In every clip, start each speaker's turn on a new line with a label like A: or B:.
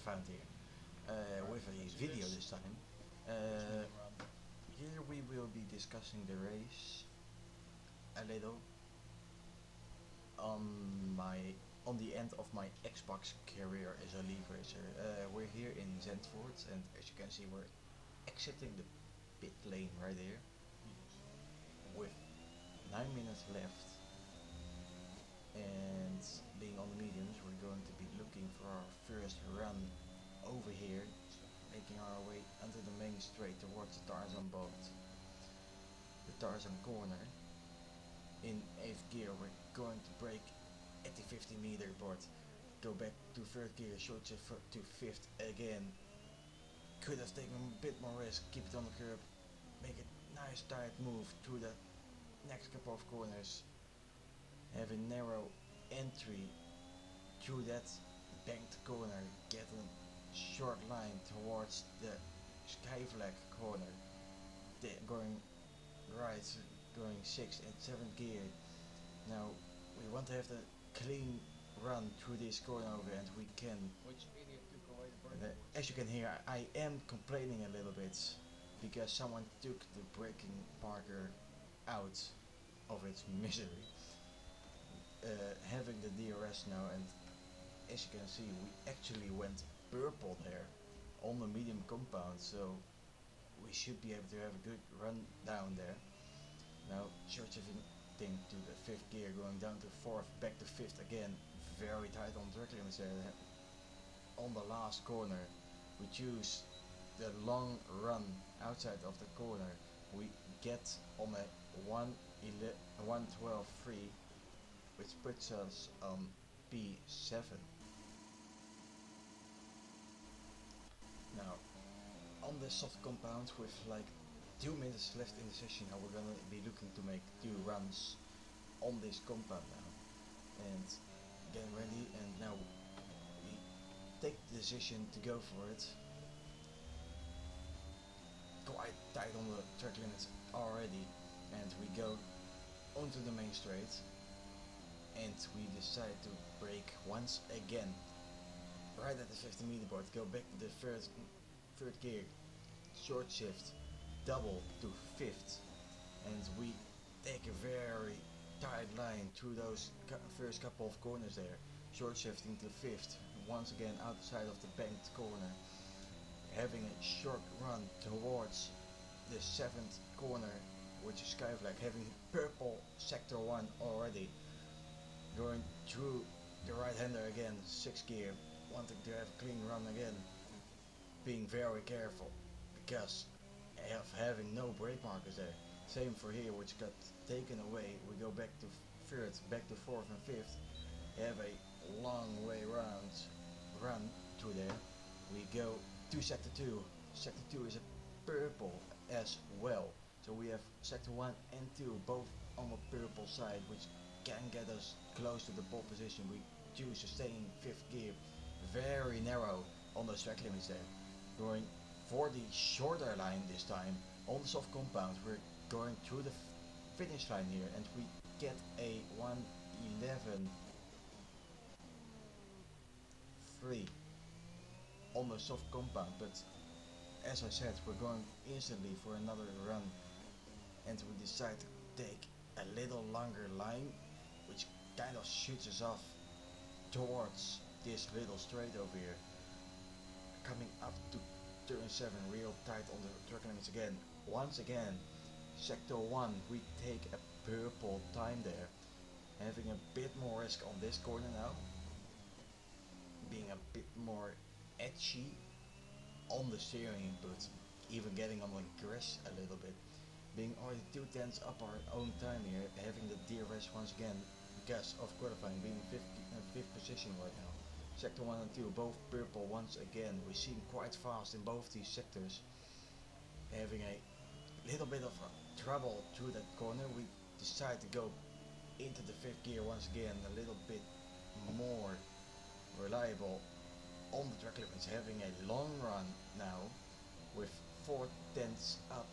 A: found here with a video this time. Here we will be discussing the race a little on my on the end of my Xbox career as a league racer. We're here in Zandvoort, and as you can see, we're exiting the pit lane right here with 9 minutes left. And being on the mediums, we're going to be looking for our first run over here, making our way under the main straight towards the Tarzan boat, the Tarzan corner. In 8th gear, we're going to brake at the 50-meter board, go back to 3rd gear, short shift to 5th again. Could have taken a bit more risk, keep it on the curb, make a nice tight move through the next couple of corners, have a narrow entry through that banked corner, get a short line towards the sky flag corner, going right, going 6th and 7th gear. Now we want to have the clean run through this corner over, and we can.
B: Which idiot took away the burning board?
A: As you can hear, I am complaining a little bit because someone took the braking marker out of its misery. Having the DRS now, and as you can see, we actually went purple there on the medium compound, so we should be able to have a good run down there. Now short shifting to the 5th gear, going down to 4th, back to 5th again, very tight on track limits there. On the last corner we choose the long run outside of the corner. We get on a 1:12.3, which puts us on P7. Now on the soft compound with like 2 minutes left in the session, now we're gonna be looking to make 2 runs on this compound now and getting ready, and now we take the decision to go for it. Quite tight on the track limits already, and we go onto the main straight, and we decide to brake once again right at the 50-meter board, go back to the third gear, short shift, double to 5th, and we take a very tight line through those first couple of corners there, short shifting to 5th, once again outside of the banked corner, having a short run towards the 7th corner, which is sky flag, having purple sector 1 already, going through the right hander again, 6th gear, wanting to have a clean run again, being very careful because of having no brake markers there. Same for here, which got taken away. We go back to 3rd, back to 4th and 5th, have a long way round run through there. We go to sector 2. Sector 2 is a purple as well, so we have sector 1 and 2 both on the purple side, which can get us close to the pole position. We choose to stay in 5th gear, very narrow on those track limits there, going for the shorter line this time on the soft compound. We're going through the finish line here, and we get a 1:11.3 on the soft compound, but as I said, we're going instantly for another run, and we decide to take a little longer line, which kind of shoots us off towards this little straight over here, coming up to turn 7, real tight on the track limits again. Once again, sector 1, we take a purple time there, having a bit more risk on this corner now, being a bit more edgy on the steering input, even getting on the grass a little bit, being already 2/10 up our own time here, having the DRS once again because of qualifying, being 5th position right now. Sector 1 and 2 both purple once again. We seem quite fast in both these sectors, having a little bit of trouble through that corner. We decide to go into the 5th gear once again, a little bit more reliable on the track limits, having a long run now with 4/10 up,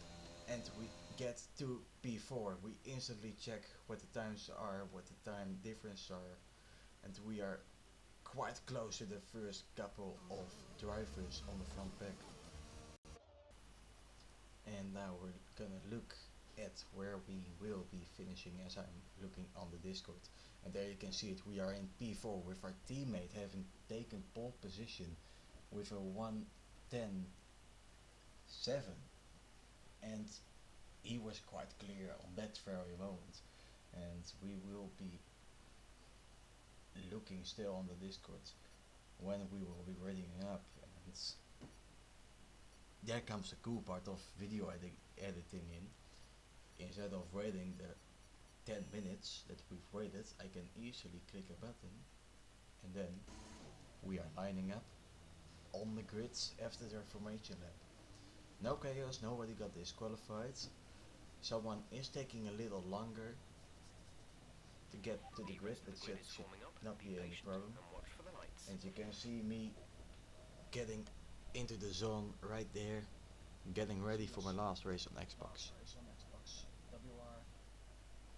A: and we get to P4. We instantly check what the times are, what the time difference are, and we are quite close to the first couple of drivers on the front pack. And now we're gonna look at where we will be finishing as I'm looking on the Discord. And there you can see it, we are in P4 with our teammate having taken pole position with a 1:10.7, and he was quite clear on that very moment. And we will be looking still on the Discord when we will be readying up, and there comes the cool part of video editing in. Instead of waiting the 10 minutes that we've waited, I can easily click a button and then we are lining up on the grids after the formation lap. No chaos, nobody got disqualified. Someone is taking a little longer to get to the grid, but that should not be any problem. And you can see me getting into the zone right there, getting ready for my last race on Xbox. WOR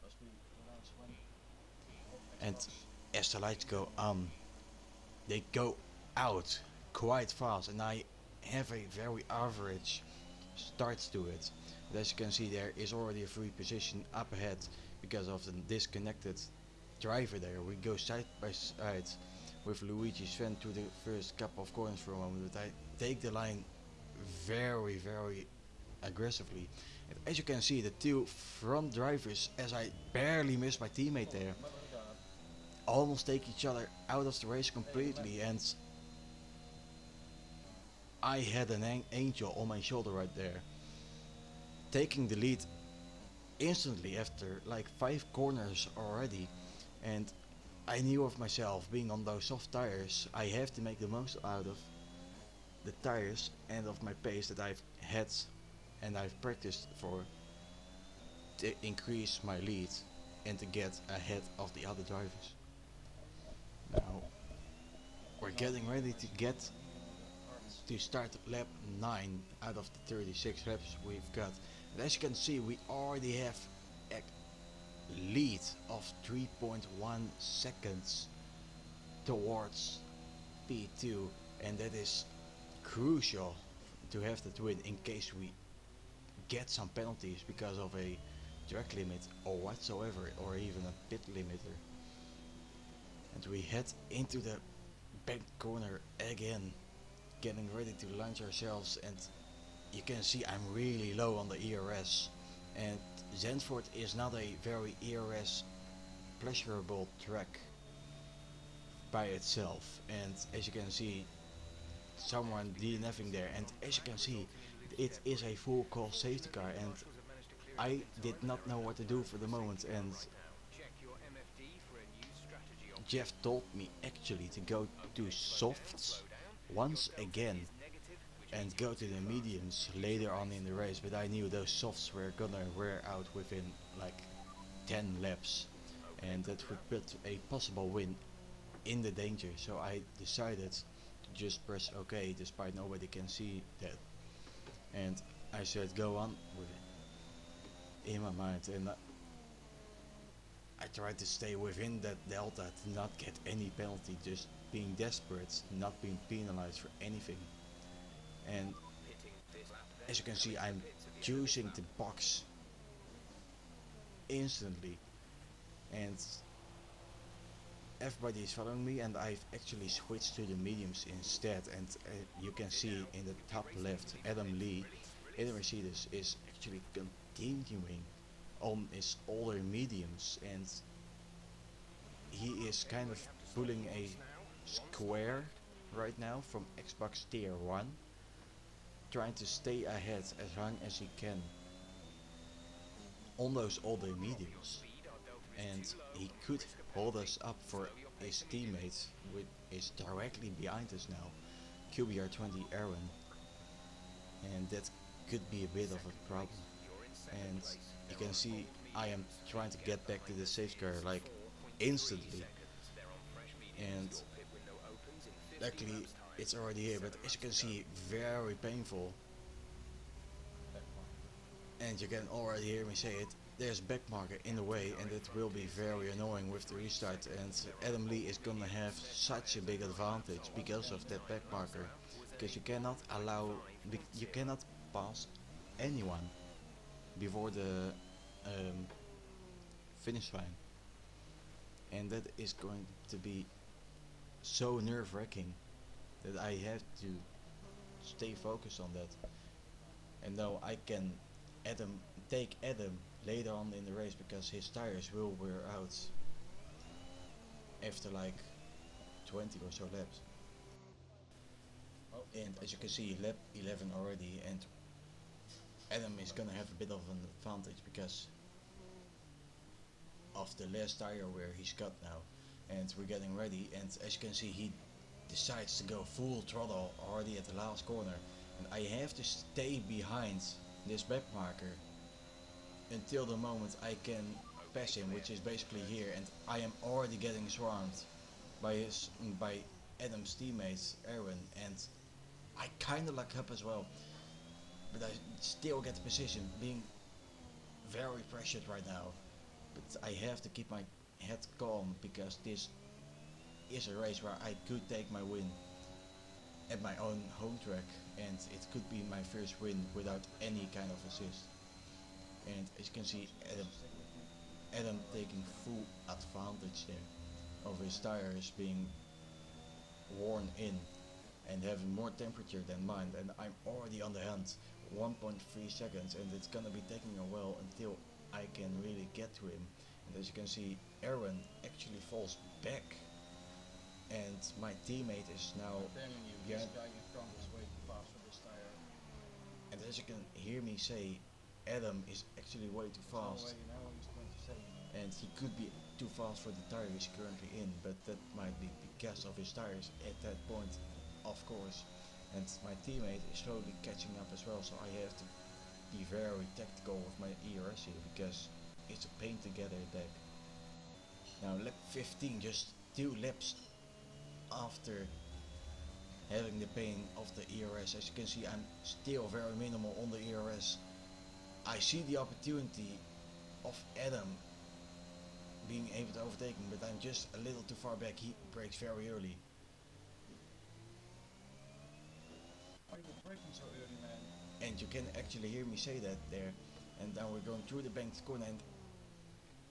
A: must be the last one. And as the lights go on, they go out quite fast, and I have a very average start to it. But as you can see, there is already a free position up ahead because of the disconnected driver there. We go side by side with Luigi's Sven to the first couple of corners for a moment, but I take the line very aggressively. And as you can see, the two front drivers, as I barely miss my teammate there, almost take each other out of the race completely, and I had an angel on my shoulder right there, taking the lead instantly after like 5 corners already. And I knew of myself being on those soft tires, I have to make the most out of the tires and of my pace that I've had and I've practiced for, to increase my lead and to get ahead of the other drivers. Now we're getting ready to start lap 9 out of the 36 laps we've got. And as you can see, we already have a lead of 3.1 seconds towards P2, and that is crucial to have that win in case we get some penalties because of a track limit or whatsoever, or even a pit limiter. And we head into the back corner again, getting ready to launch ourselves, and you can see I'm really low on the ERS, and Zandvoort is not a very ERS pleasurable track by itself. And as you can see, someone DNFing there, and as you can see, it is a full call safety car, and I did not know what to do for the moment. And Jeff told me actually to go to softs once again and go to the mediums later on in the race, but I knew those softs were gonna wear out within like 10 laps, and that would put a possible win in the danger. So I decided to just press OK despite nobody can see that, and I said go on with it in my mind, and I tried to stay within that delta to not get any penalty, just being desperate, not being penalized for anything. And as you can see, I'm choosing the box instantly, and everybody is following me, and I've actually switched to the mediums instead. And you can see in the top left, Adam Lee in the Mercedes is actually continuing on his older mediums, and he is kind of pulling a square right now from Xbox Tier 1, trying to stay ahead as long as he can on those older mediums, and he could hold us up for his teammates, which is directly behind us now, QBR20 Aaron, and that could be a bit of a problem. And you can see I am trying to get back to the safety car like instantly, and luckily it's already here, but as you can see, very painful, and you can already hear me say it, there's backmarker in the way, and it will be very annoying with the restart, and Adam Lee is gonna have such a big advantage because of that backmarker, because you cannot pass anyone before the um, finish line, and that is going to be so nerve-wracking that I have to stay focused on that. And now I can Adam take Adam later on in the race because his tires will wear out after like 20 or so laps. And as you can see, lap 11 already, and Adam is gonna have a bit of an advantage because of the last tire wear he's got now. And we're getting ready, and as you can see, he decides to go full throttle already at the last corner, and I have to stay behind this back marker until the moment I can pass him, which is basically here, and I am already getting swarmed by Adam's teammates Aaron, and I kinda luck up as well, but I still get the position, being very pressured right now, but I have to keep my head calm because this is a race where I could take my win at my own home track, and it could be my first win without any kind of assist. And as you can see, Adam taking full advantage there of his tires being worn in and having more temperature than mine, and I'm already on the hand, 1.3 seconds, and it's gonna be taking a while until I can really get to him. And as you can see, Aaron actually falls back, and my teammate is now
B: This guy in front is way too fast for this tire.
A: and as you can hear me say, Adam is actually way too fast,
B: No way, now he's 27.
A: and he could be too fast for the tire he's currently in, but that might be because of his tires at that point, of course. And my teammate is slowly catching up as well, so I have to be very tactical with my ERS here because it's a pain to get it back. Now lap 15, just 2 laps after having the pain of the ERS. As you can see, I'm still very minimal on the ERS. I see the opportunity of Adam being able to overtake me, but I'm just a little too far back. He brakes very early.
B: Why are you braking so early, man?
A: And you can actually hear me say that there. And now we're going through the banked corner, and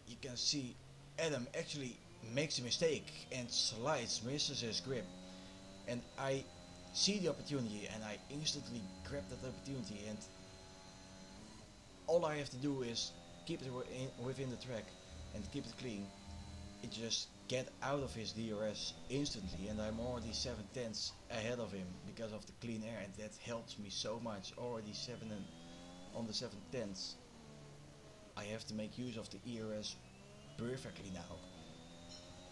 A: you can see Adam actually makes a mistake and slides, misses his grip. And I see the opportunity and I instantly grab that opportunity, and all I have to do is keep it within the track and keep it clean. It just get out of his DRS instantly, and I'm already 7/10 ahead of him because of the clean air, and that helps me so much. Already 7 and on the 7/10. I have to make use of the ERS perfectly now.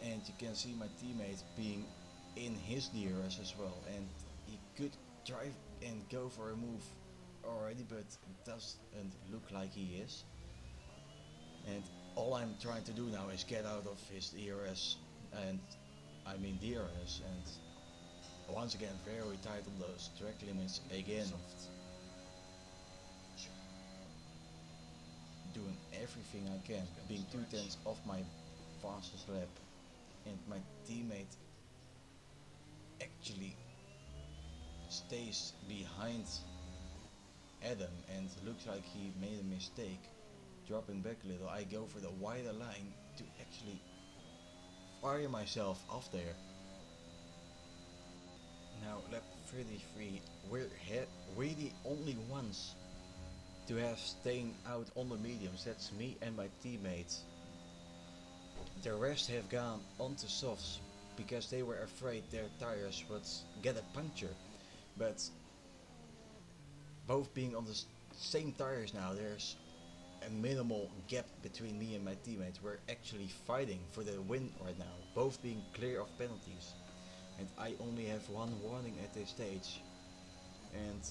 A: And you can see my teammate being in his DRS as well, and he could try and go for a move already, but it doesn't look like he is. And all I'm trying to do now is get out of his DRS, and I mean DRS, and once again very tight on those track limits again. Doing everything I can, being 2/10 off my fastest lap, and my teammate actually stays behind Adam and looks like he made a mistake, dropping back a little. I go for the wider line to actually fire myself off there. Now lap 33, we're the only ones to have staying out on the mediums. That's me and my teammates. The rest have gone onto softs because they were afraid their tires would get a puncture, but both being on the same tires now, there's a minimal gap between me and my teammates. We're actually fighting for the win right now, both being clear of penalties, and I only have one warning at this stage, and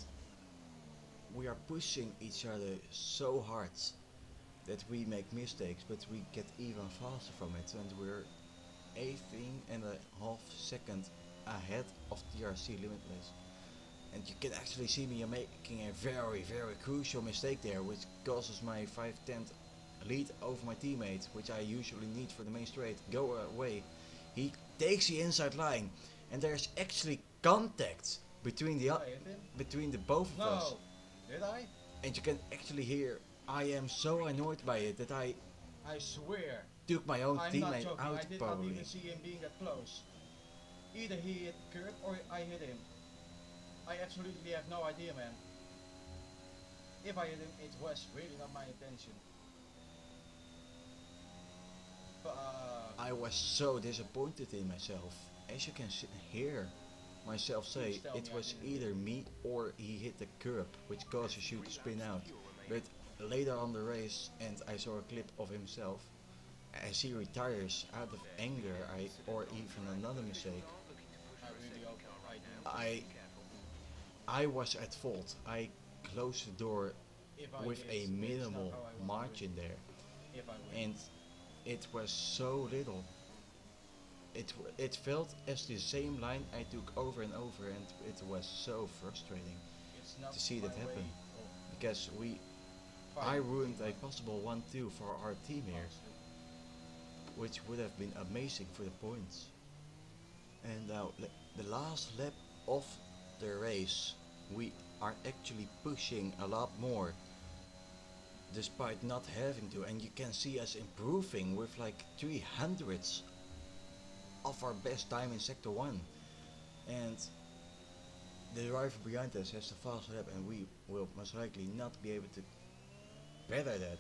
A: we are pushing each other so hard that we make mistakes, but we get even faster from it, and we're 18.5 seconds ahead of TRC Limitless. And you can actually see me making a very crucial mistake there, which causes my 5/10 lead over my teammate, which I usually need for the main straight, go away. He takes the inside line, and there's actually contact between
B: Did I hit him?
A: between the both of us,
B: No. Did I?
A: and you can actually hear I am so annoyed by it that I
B: I swear.
A: took my own
B: I'm not
A: teammate
B: joking.
A: out
B: I did
A: probably.
B: not even see him being that close. Either he hit curb or I hit him. I absolutely have no idea, man. If I hit him, it was really not my intention. But
A: I was so disappointed in myself. As you can hear myself say,
B: Please tell
A: it
B: me I
A: was
B: didn't
A: either me or he hit the curb, which causes you to spin out. But later on the race, and I saw a clip of himself, as he retires out of anger or even another mistake,
B: I really hope I didn't.
A: I was at fault. I closed the door
B: If I
A: with
B: did,
A: a
B: it's not
A: minimal
B: how I want to
A: margin there,
B: win. If I win.
A: and it was so little. It felt as the same line I took over and over, and it was so frustrating
B: It's not
A: to see that
B: my
A: happen,
B: way
A: because
B: of
A: I
B: fighting.
A: ruined a possible 1-2 for our team here,
B: Honestly.
A: which would have been amazing for the points. And now the last lap of the race, we are actually pushing a lot more, despite not having to, and you can see us improving with like 300ths of our best time in sector 1, and the driver behind us has a fast lap, and we will most likely not be able to better that,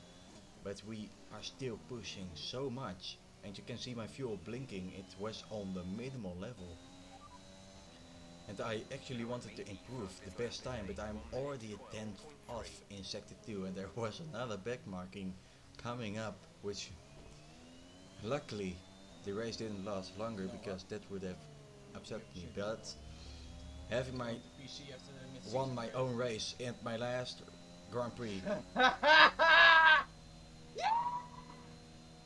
A: but we are still pushing so much, and you can see my fuel blinking. It was on the minimal level, and I actually wanted to improve the best time, but I'm already a tenth off in sector 2, and there was another back marking coming up, which luckily the race didn't last longer, because that would have upset me. But having my
B: Going to PC after the mid-season
A: won my
B: break.
A: own race and my last Grand Prix,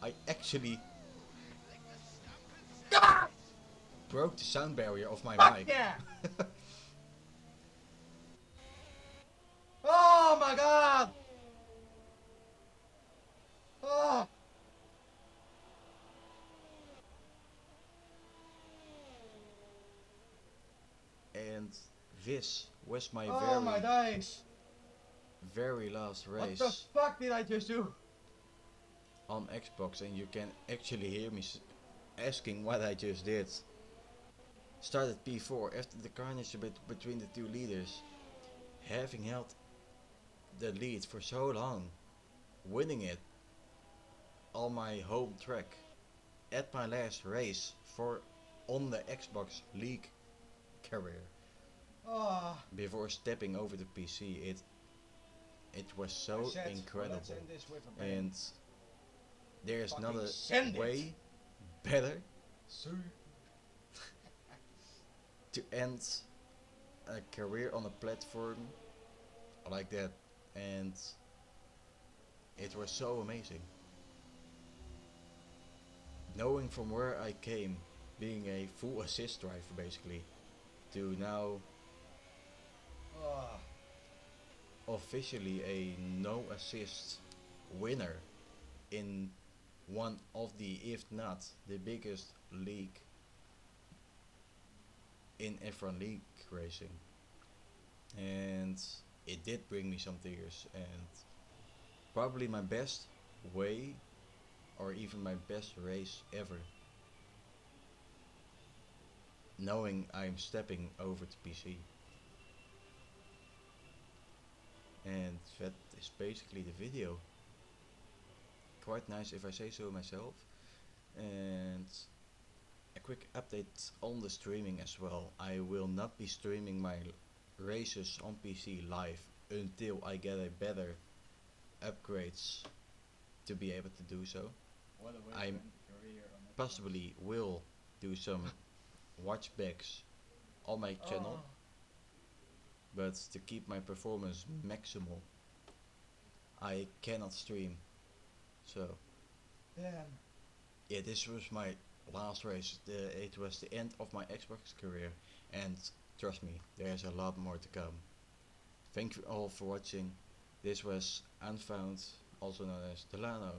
A: I actually broke the sound barrier of my
B: Fuck
A: mic.
B: yeah! Oh my god! Oh!
A: And this was my
B: Oh my days!
A: very last
B: What
A: race
B: the fuck did I just do?
A: on Xbox, and you can actually hear me asking what I just did. Started P4 after the carnage between the two leaders, having held the lead for so long, winning it on my home track at my last race for on the Xbox League career.
B: Oh,
A: Before stepping over to PC, it was so
B: I said,
A: incredible,
B: let's end this with a bang.
A: and there's
B: Fucking
A: another
B: send it.
A: way better
B: See?
A: to end a career on a platform like that, and it was so amazing. Knowing from where I came, being a full assist driver basically, to now
B: Oh,
A: officially a no assist winner in one of the, if not the biggest league in F1 league racing. And it did bring me some tears, and probably my best way, or even my best race ever, knowing I'm stepping over to PC. And that is basically the video. Quite nice if I say so myself. And a quick update on the streaming as well. I will not be streaming my races on PC live until I get a better upgrades to be able to do so.
B: what a way
A: I'm
B: to end a career on it.
A: Possibly will do some watchbacks on my channel, but to keep my performance maximal, I cannot stream. So
B: Damn.
A: yeah, this was my last race. It was the end of my Xbox career, and trust me, there's a lot more to come. Thank you all for watching. This was Unfound, also known as Delano.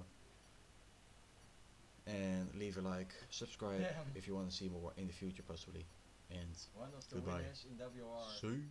A: And leave a like, subscribe
B: Damn.
A: if you want to see more in the future possibly. And
B: One of the
A: goodbye.
B: winners in WR.
A: See.